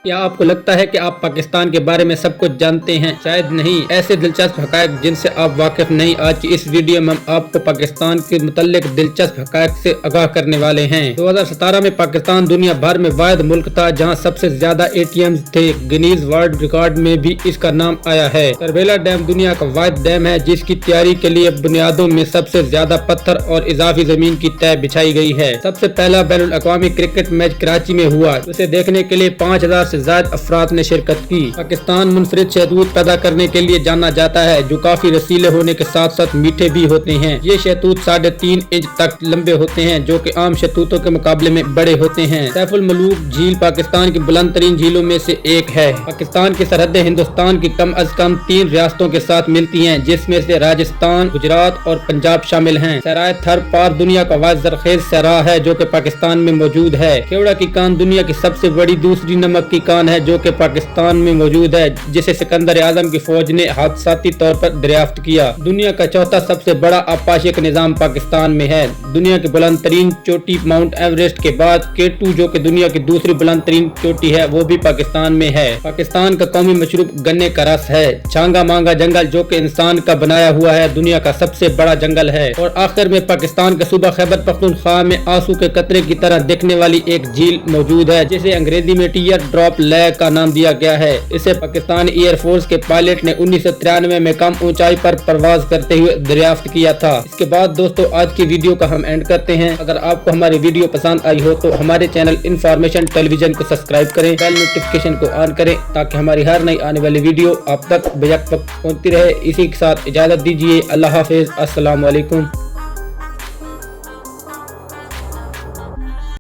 क्या आपको लगता है कि आप पाकिस्तान के बारे में सब कुछ जानते हैं? शायद नहीं। ऐसे दिलचस्प हक़ाइक़ जिनसे आप वाकिफ नहीं, आज की इस वीडियो में हम आपको पाकिस्तान के मुतल्लिक दिलचस्प हक़ाइक़ से आगाह करने वाले हैं। 2017 में पाकिस्तान दुनिया भर में वाहिद मुल्क था जहां सबसे ज्यादा ATMs थे। गिनीज वर्ल्ड रिकॉर्ड में भी इसका नाम आया है। तरबेला डैम दुनिया का वाहिद डैम है जिसकी तैयारी के लिए बुनियादों में सबसे ज्यादा पत्थर और इजाफी जमीन की तय बिछाई गई है। सबसे पहला बैनुल अक़वामी क्रिकेट मैच कराची में हुआ। उसे देखने के लिए 5000 से ज्यादा अफराद ने शिरकत की। पाकिस्तान मुनफरिद शहतूत पैदा करने के लिए जाना जाता है जो काफी रसीले होने के साथ साथ मीठे भी होते हैं। ये शहतूत 3.5 इंच तक लंबे होते हैं जो कि आम शहतूतों के मुकाबले में बड़े होते हैं। सैफुल मलूक झील पाकिस्तान की बुलंद तरीन झीलों में से एक है। पाकिस्तान की सरहदें हिंदुस्तान की कम अज कम 3 रियासतों के साथ मिलती हैं जिसमें से राजस्थान, गुजरात और पंजाब शामिल हैं। सराय थर पार दुनिया का वाहिद ज़रख़ेज़ सहरा है जो कि पाकिस्तान में मौजूद है। केवड़ा की कान दुनिया की सबसे बड़ी दूसरी नमक की कान है जो कि पाकिस्तान में मौजूद है, जिसे सिकंदर आजम की फौज ने हादसाती तौर पर दरियाफ्त किया। दुनिया का चौथा सबसे बड़ा आपाशिक निजाम पाकिस्तान में है। दुनिया की बुलंद तरीन चोटी माउंट एवरेस्ट के बाद K2 जो कि दुनिया की दूसरी बुलंद तरीन चोटी है वो भी पाकिस्तान में है। पाकिस्तान का कौमी मशरूब गन्ने का रस है। छांगा मांगा जंगल जो कि इंसान का बनाया हुआ है दुनिया का सबसे बड़ा जंगल है। और आखिर में पाकिस्तान के सूबा खैबर पख्तूनख्वा में आंसू के कतरे की तरह दिखने वाली एक झील मौजूद है जिसे अंग्रेजी में टीयर ड्रॉप लैक का नाम दिया गया है। इसे पाकिस्तान एयरफोर्स के पायलट ने 1993 में कम ऊंचाई पर परवाज करते हुए दरियाफ्त किया था। इसके बाद दोस्तों आज की वीडियो का हम एंड करते हैं। अगर आपको हमारी वीडियो पसंद आई हो तो हमारे चैनल इन्फॉर्मेशन टेलीविजन को सब्सक्राइब करें, बेल नोटिफिकेशन को ऑन करें ताकि हमारी हर नई आने वाली वीडियो आप तक बेवक्त पहुंचती रहे। इसी के साथ इजाजत दीजिए। अल्लाह हाफिज। अस्सलाम वालेकुम।